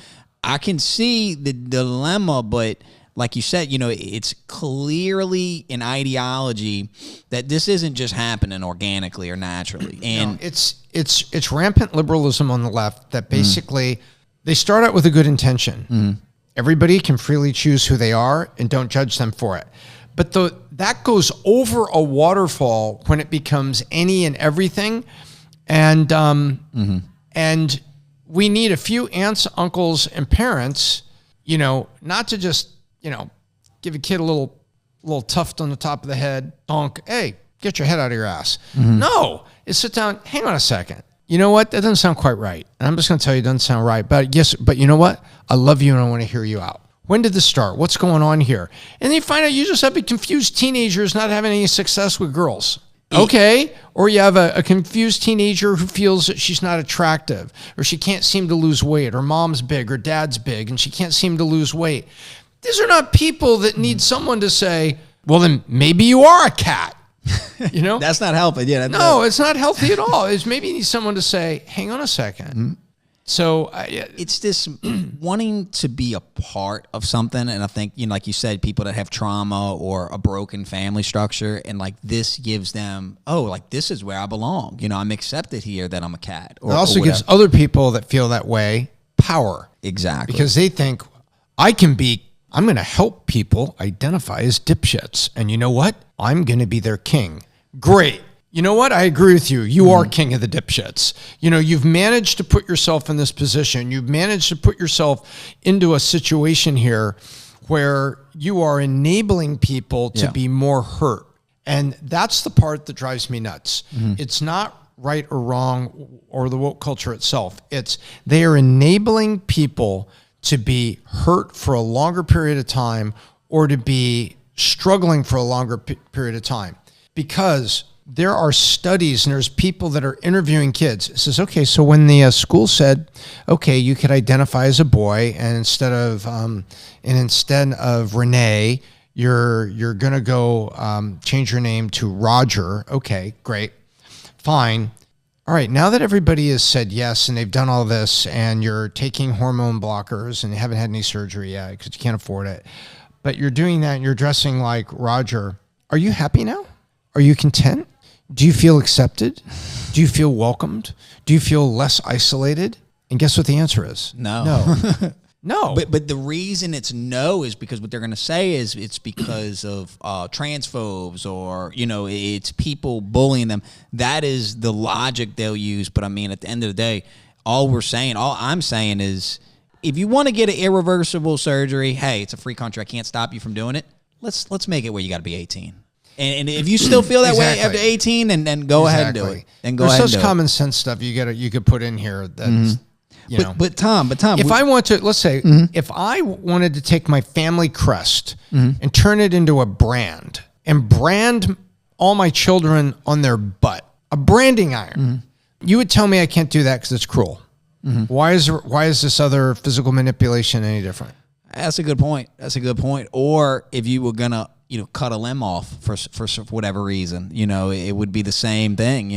I can see the dilemma, but like you said, it's clearly an ideology that this isn't just happening organically or naturally. And no, it's rampant liberalism on the left that basically they start out with a good intention. Everybody can freely choose who they are and don't judge them for it. But that goes over a waterfall when it becomes any and everything. And and we need a few aunts, uncles, and parents, not to just give a kid a little tuft on the top of the head, donk, hey, get your head out of your ass. No, it's sit down, hang on a second. You know what? That doesn't sound quite right. And I'm just going to tell you it doesn't sound right. But yes, but you know what? I love you and I want to hear you out. When did this start? What's going on here? And then you find out you just have a confused teenagers not having any success with girls. Okay. Or you have a confused teenager who feels that she's not attractive, or she can't seem to lose weight, or mom's big or dad's big and she can't seem to lose weight. These are not people that need someone to say, well, then maybe you are a cat. That's not helping. Yeah. No, it's not healthy at all. It's maybe you need someone to say, hang on a second. So it's this wanting to be a part of something. And I think, like you said, people that have trauma or a broken family structure, and like this gives them, this is where I belong. I'm accepted here that I'm a cat. It also gives other people that feel that way power. Exactly. Because they think, I'm going to help people identify as dipshits. And you know what? I'm going to be their king. Great. You know what? I agree with you. You are king of the dipshits. You've managed to put yourself in this position. You've managed to put yourself into a situation here where you are enabling people to be more hurt. And that's the part that drives me nuts. It's not right or wrong or the woke culture itself. They are enabling people to be hurt for a longer period of time or to be struggling for a longer period of time. Because there are studies and there's people that are interviewing kids. It says, okay, so when the school said, okay, you could identify as a boy, and instead of Renee, you're gonna go change your name to Roger. Okay, great, fine. All right, now that everybody has said yes and they've done all this, and you're taking hormone blockers and you haven't had any surgery yet because you can't afford it, but you're doing that and you're dressing like Roger. Are you happy now? Are you content? Do you feel accepted? Do you feel welcomed? Do you feel less isolated? And guess what the answer is? No. No. No. But the reason it's no is because what they're going to say is it's because of transphobes, or, it's people bullying them. That is the logic they'll use. But I mean, at the end of the day, all I'm saying is, if you want to get an irreversible surgery, hey, it's a free country. I can't stop you from doing it. Let's make it where you got to be 18. And if you still feel that way after 18, then go ahead and do it. Then go ahead and do it. There's common sense stuff you could put in here that's, But Tom, if I want to, let's say, if I wanted to take my family crest and turn it into a brand and brand all my children on their butt, a branding iron, you would tell me I can't do that because it's cruel. Why is this other physical manipulation any different? That's a good point. Or if you were gonna, cut a limb off for whatever reason, it would be the same thing,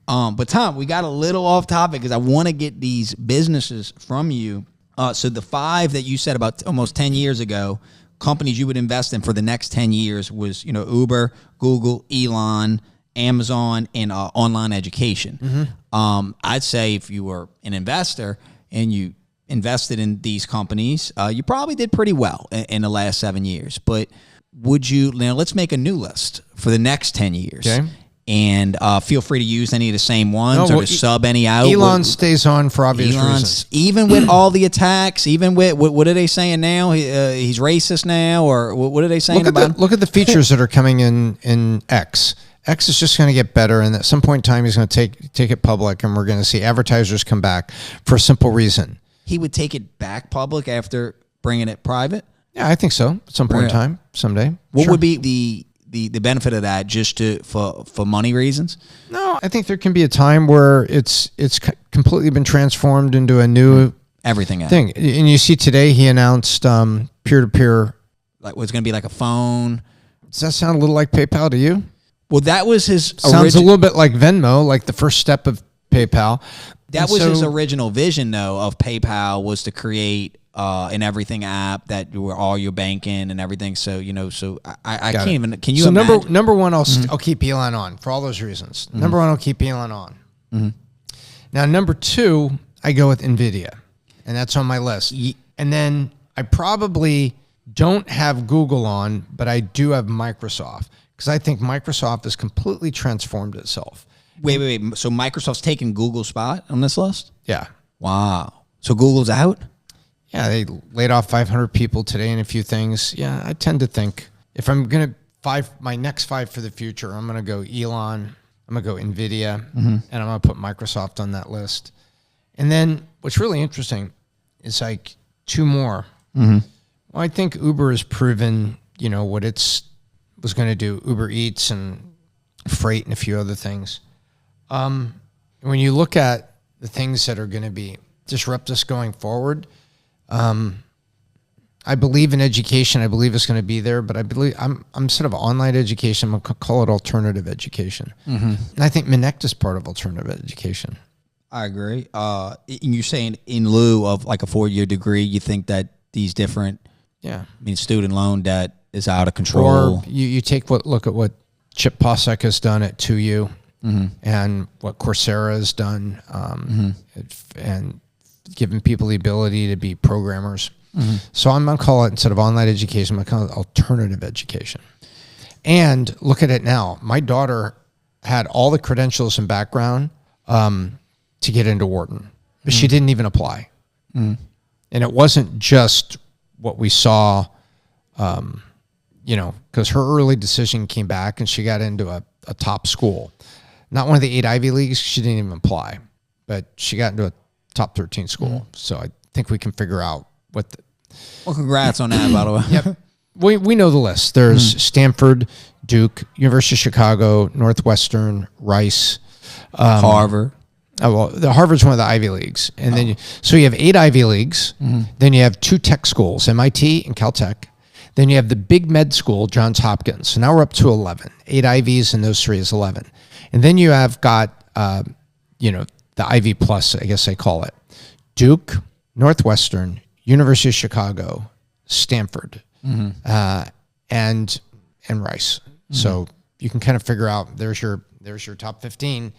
But Tom, we got a little off topic because I want to get these businesses from you. So the 5 that you said about almost 10 years ago, companies you would invest in for the next 10 years was, Uber, Google, Elon, Amazon, and online education. I'd say if you were an investor and you invested in these companies, you probably did pretty well in the last 7 years. But would you, now let's make a new list for the next 10 years. Okay. And feel free to use any of the same ones or to sub any out. Elon stays on for obvious reasons. Even with all the attacks, even with, what are they saying now? He's racist now, or what are they saying about him? Look at the features that are coming in X. X is just going to get better, and at some point in time, he's going to take it public, and we're going to see advertisers come back for a simple reason. He would take it back public after bringing it private? Yeah, I think so. At some point in time, someday. What would be the benefit of that, just for money reasons? No, I think there can be a time where it's completely been transformed into a new everything thing. And you see today he announced peer-to-peer. Like what's going to be like a phone. Does that sound a little like PayPal to you? Well, that was his. Sounds a little bit like Venmo, like the first step of PayPal. That was his original vision, though, of PayPal, was to create an everything app that were all your banking and everything. So I can't even. Can you? So imagine? number one, I'll keep Elon on for all those reasons. Number one, I'll keep Elon on. Now, number 2, I go with NVIDIA, and that's on my list. And then I probably don't have Google on, but I do have Microsoft, because I think Microsoft has completely transformed itself. Wait. So Microsoft's taking Google's spot on this list? Yeah. Wow. So Google's out? Yeah, they laid off 500 people today and a few things. Yeah, I tend to think if I'm going to my next 5 for the future, I'm going to go Elon, I'm going to go NVIDIA, and I'm going to put Microsoft on that list. And then what's really interesting is like 2 more. Well, I think Uber has proven, what it's was going to do, Uber Eats and freight and a few other things. When you look at the things that are going to be disrupt us going forward, I believe in education. I believe it's going to be there, but I believe I'm sort of online education. I'm going to call it alternative education. And I think Minect is part of alternative education. I agree. You're saying in lieu of like a 4-year degree, you think that these different, student loan debt is out of control. Or you look at what Chip Posek has done at 2U and what Coursera has done, and giving people the ability to be programmers. So I'm going to call it, instead of online education, I'm going to call it alternative education. And look at it now. My daughter had all the credentials and background to get into Wharton, but she didn't even apply. And it wasn't just what we saw, because her early decision came back and she got into a top school. Not one of the 8 Ivy Leagues. She didn't even apply, but she got into a top 13 school. So I think we can figure out what well, congrats on that, by the way. Yep. We know the list. There's Stanford, Duke, University of Chicago, Northwestern, Rice, Harvard. Oh, well, the Harvard's one of the Ivy Leagues. And then, so you have 8 Ivy Leagues. Then you have 2 tech schools, MIT and Caltech. Then you have the big med school, Johns Hopkins. So now we're up to 11. 8 Ivies and those 3 is 11. And then you have got, the Ivy Plus, I guess they call it. Duke, Northwestern, University of Chicago, Stanford, and Rice. So you can kind of figure out there's your top 15,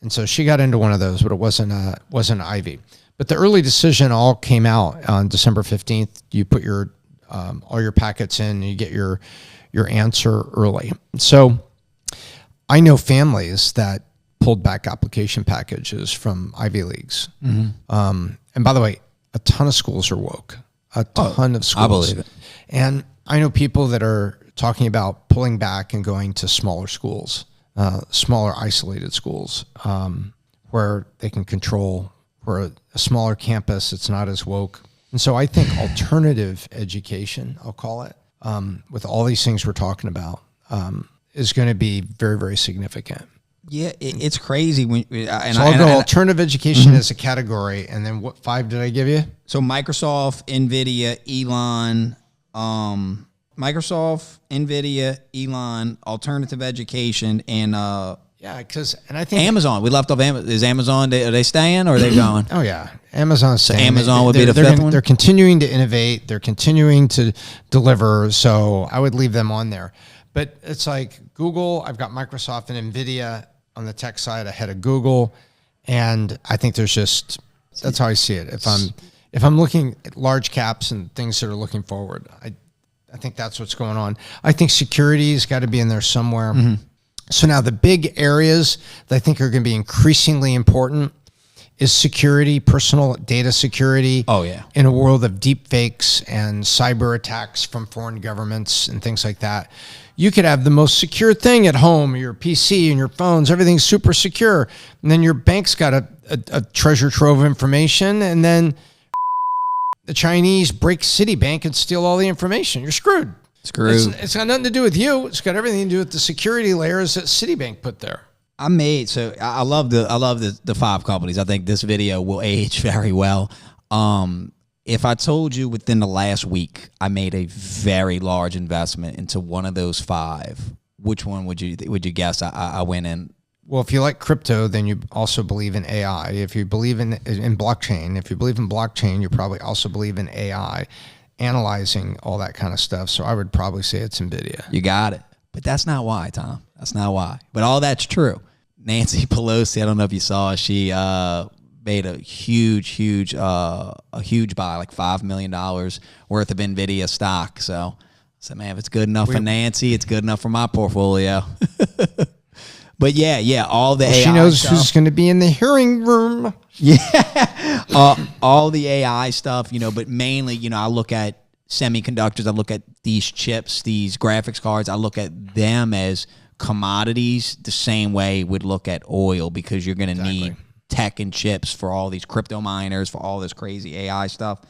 And so she got into one of those, but it wasn't an Ivy. But the early decision all came out on December 15th. You put your all your packets in, and you get your answer early. So I know families that pulled back application packages from Ivy Leagues. And by the way, a ton of schools are woke. A ton of schools. I believe it. And I know people that are talking about pulling back and going to smaller schools. Smaller isolated schools where they can control, where a smaller campus, it's not as woke. And so I think alternative education, I'll call it, with all these things we're talking about, is going to be very, very significant. Yeah, it's crazy. I'll go alternative education as a category, and then what 5 did I give you? So Microsoft, NVIDIA, Elon, alternative education, and I think Amazon. We left off Amazon. Is Amazon? Are they staying or are they going? Oh yeah, Amazon's staying. Amazon would be the 5th one. They're continuing to innovate. They're continuing to deliver. So I would leave them on there. But it's like Google. I've got Microsoft and NVIDIA on the tech side ahead of Google, and I think that's how I see it. If I'm looking at large caps and things that are looking forward, I think that's what's going on. I think security's got to be in there somewhere. So now the big areas that I think are going to be increasingly important is security, personal data security. Oh, yeah. In a world of deep fakes and cyber attacks from foreign governments and things like that. You could have the most secure thing at home, your PC and your phones, everything's super secure. And then your bank's got a treasure trove of information, and then the Chinese break Citibank and steal all the information. You're screwed. It's got nothing to do with you. It's got everything to do with the security layers that Citibank put there. I love the 5 companies. I think this video will age very well. If I told you within the last week I made a very large investment into one of those 5, which one would you guess I went in? Well, if you like crypto, then you also believe in AI. If you believe in blockchain, you probably also believe in AI, analyzing all that kind of stuff. So I would probably say it's NVIDIA. You got it. But that's not why, Tom. That's not why. But all that's true. Nancy Pelosi, I don't know if you saw, she made a huge buy, like $5 million worth of NVIDIA stock. So I said, man, if it's good enough for Nancy, it's good enough for my portfolio. But yeah, all the AI she knows stuff. Who's going to be in the hearing room. Yeah, all the AI stuff, but mainly, I look at semiconductors. I look at these chips, these graphics cards. I look at them as commodities the same way we'd look at oil, because you're going to need tech and chips for all these crypto miners, for all this crazy AI stuff.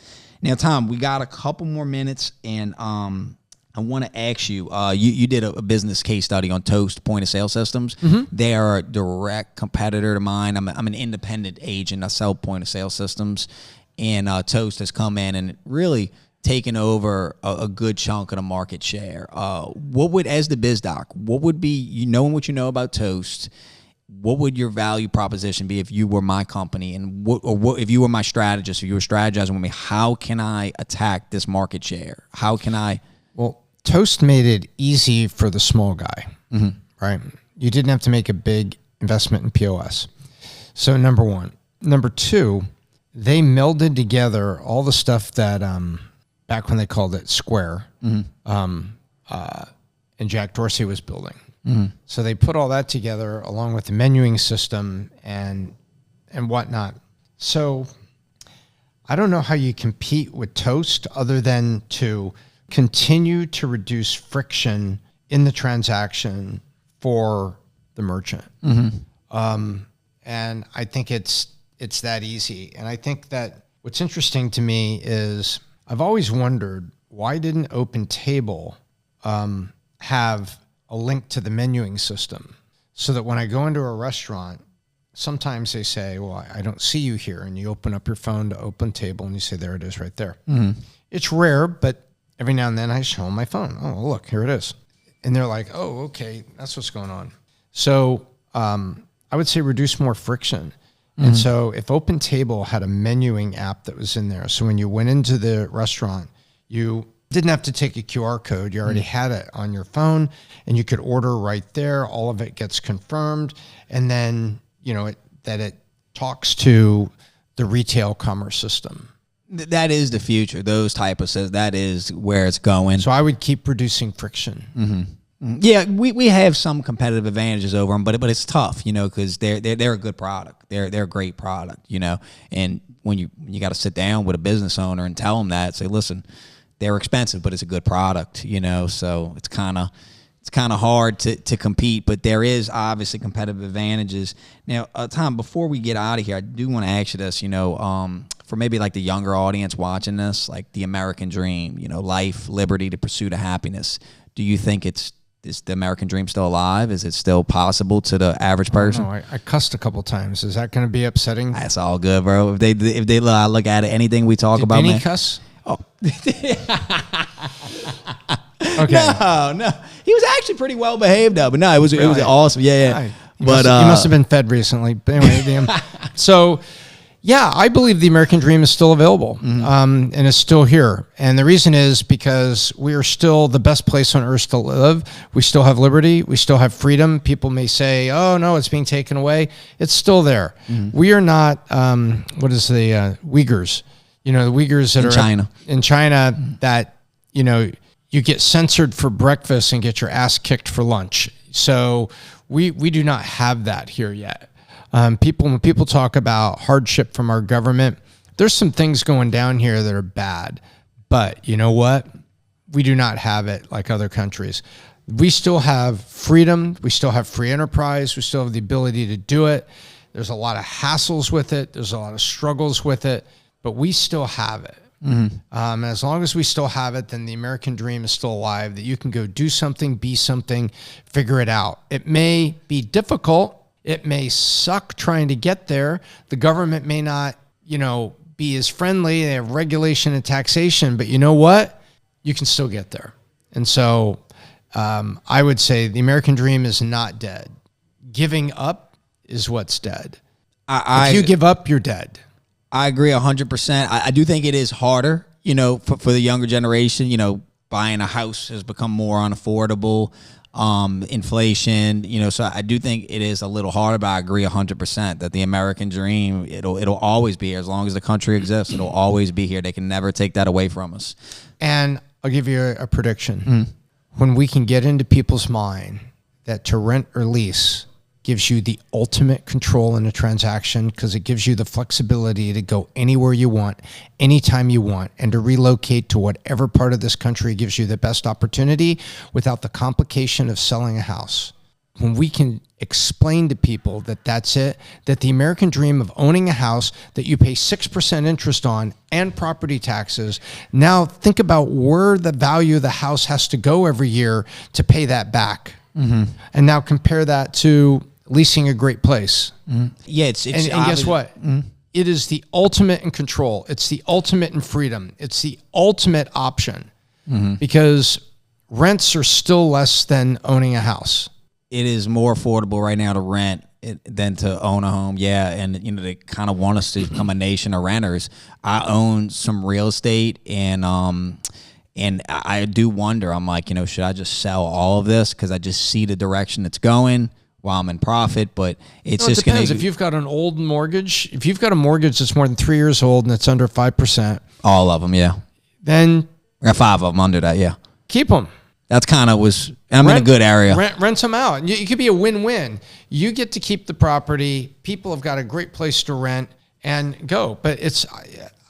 Now, Tom, we got a couple more minutes, and I want to ask you, you did a business case study on Toast point of sale systems. They are a direct competitor to mine. I'm an independent agent. I sell point of sale systems, and Toast has come in and really taken over a good chunk of the market share. What would, as the biz doc, what would be, knowing what you know about Toast, what would your value proposition be if you were my company, and what if you were my strategist, if you were strategizing with me, how can I attack this market share? How can I? Well, Toast made it easy for the small guy, right? You didn't have to make a big investment in POS. So number one. Number two, they melded together all the stuff that back when they called it Square, and Jack Dorsey was building. So they put all that together along with the menuing system and whatnot. So I don't know how you compete with Toast other than to continue to reduce friction in the transaction for the merchant. And I think it's that easy. And I think that what's interesting to me is I've always wondered, why didn't OpenTable have a link to the menuing system so that when I go into a restaurant, sometimes they say, well, I don't see you here. And you open up your phone to open table and you say, there it is right there. Mm-hmm. It's rare, but every now and then I show them my phone. Oh, look, here it is. And they're like, oh, okay, that's what's going on. So I would say reduce more friction. Mm-hmm. And so if Open Table had a menuing app that was in there, so when you went into the restaurant, you didn't have to take a QR code. You already had it on your phone and you could order right there. All of it gets confirmed. And then, it talks to the retail commerce system. That is the future. Those type of says that is where it's going. So I would keep reducing friction. Mm-hmm. Yeah, we have some competitive advantages over them, but it's tough, because they're a good product. They're a great product, And when you got to sit down with a business owner and tell them that, say, listen, they're expensive, but it's a good product, So it's kind of hard to compete, but there is obviously competitive advantages. Now, Tom, before we get out of here, I do want to ask you this, for maybe like the younger audience watching this, like the American dream, life, liberty, the pursuit of happiness. Do you think is the American dream still alive? Is it still possible to the average person? I cussed a couple times. Is that going to be upsetting? That's all good, bro. If they look at it, anything we talk about, Vinny cuss? Oh. Okay. No. He was actually pretty well behaved though, but no, it was awesome. Yeah. He must have been fed recently. But anyway, so yeah, I believe the American dream is still available, and is still here. And the reason is because we are still the best place on earth to live. We still have liberty. We still have freedom. People may say, oh no, it's being taken away. It's still there. We are not, what is the Uyghurs? The Uyghurs that are in China that, you get censored for breakfast and get your ass kicked for lunch. So we do not have that here yet. When people talk about hardship from our government, there's some things going down here that are bad. But you know what? We do not have it like other countries. We still have freedom. We still have free enterprise. We still have the ability to do it. There's a lot of hassles with it. There's a lot of struggles with it, but we still have it. As long as we still have it, then the American dream is still alive, that you can go do something, be something, figure it out. It may be difficult. It may suck trying to get there. The government may not, be as friendly. They have regulation and taxation, but you know what? You can still get there. And so I would say the American dream is not dead. Giving up is what's dead. If you give up, you're dead. I agree 100%. I do think it is harder, for the younger generation. Buying a house has become more unaffordable. Inflation, so I do think it is a little harder, but I agree 100% that the American dream, it'll always be here as long as the country exists. It'll always be here. They can never take that away from us. And I'll give you a prediction. When we can get into people's mind that to rent or lease gives you the ultimate control in a transaction, because it gives you the flexibility to go anywhere you want, anytime you want, and to relocate to whatever part of this country gives you the best opportunity without the complication of selling a house. When we can explain to people that that's it, that the American dream of owning a house that you pay 6% interest on and property taxes, now think about where the value of the house has to go every year to pay that back. And now compare that to leasing a great place. Yeah, it's and guess what? It is the ultimate in control. It's the ultimate in freedom. It's the ultimate option because rents are still less than owning a house. It is more affordable right now to rent than to own a home. Yeah, and they kind of want us to become a nation of renters. I own some real estate, and I do wonder. I'm like, should I just sell all of this because I just see the direction it's going while I'm in profit? But it's just going to depends. If you've got an old mortgage, if you've got a mortgage that's more than 3 years old and it's under 5%, all of them, yeah. Then I got 5 of them under that, yeah. Keep them. That's kind of I'm in a good area. Rent them out. It could be a win-win. You get to keep the property. People have got a great place to rent and go. But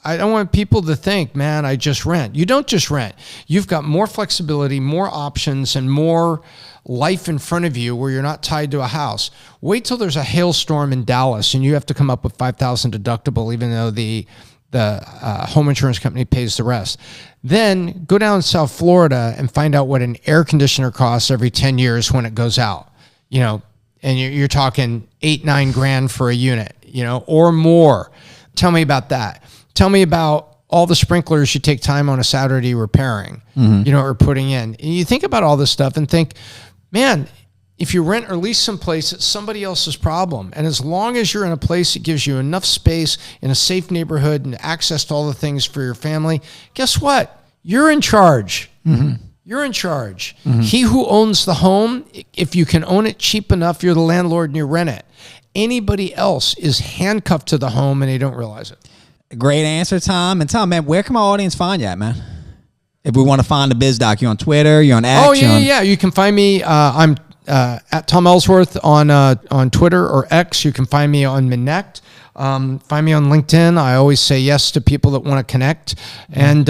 I don't want people to think, man, I just rent. You don't just rent. You've got more flexibility, more options, and more life in front of you where you're not tied to a house. Wait till there's a hailstorm in Dallas and you have to come up with $5,000 deductible, even though the The home insurance company pays the rest. Then go down to South Florida and find out what an air conditioner costs every 10 years when it goes out, and you're talking 8-9 grand for a unit, or more. Tell me about that. Tell me about all the sprinklers you take time on a Saturday repairing, or putting in. And you think about all this stuff and think, man, if you rent or lease someplace, it's somebody else's problem. And as long as you're in a place that gives you enough space in a safe neighborhood and access to all the things for your family, guess what? You're in charge. You're in charge. He who owns the home, if you can own it cheap enough, you're the landlord and you rent it. Anybody else is handcuffed to the home and they don't realize it. Great answer, Tom. And Tom, man, where can my audience find you at, man? If we want to find the Biz Doc, you're on Twitter, you're on X. Oh, yeah. You can find me. I'm at Tom Ellsworth on Twitter or X. You can find me on Minect. Find me on LinkedIn. I always say yes to people that want to connect. And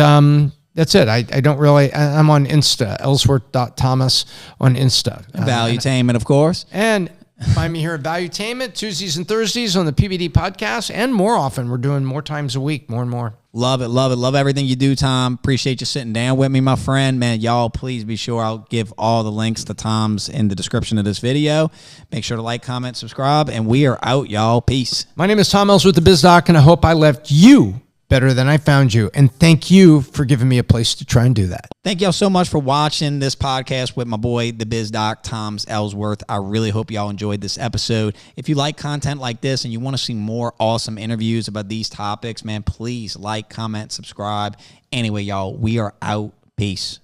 that's it. I don't really, I'm on Insta, Ellsworth.Thomas on Insta. Valuetainment, of course. And find me here at Valuetainment, Tuesdays and Thursdays on the PBD podcast, and more often. We're doing more times a week, more and more. Love it. Love everything you do, Tom. Appreciate you sitting down with me, my friend. Man, y'all, please be sure I'll give all the links to Tom's in the description of this video. Make sure to like, comment, subscribe, and we are out, y'all. Peace. My name is Tom Ellsworth, the Biz Doc, and I hope I left you better than I found you. And thank you for giving me a place to try and do that. Thank y'all so much for watching this podcast with my boy, the Biz Doc, Tom Ellsworth. I really hope y'all enjoyed this episode. If you like content like this and you want to see more awesome interviews about these topics, man, please like, comment, subscribe. Anyway, y'all, we are out. Peace.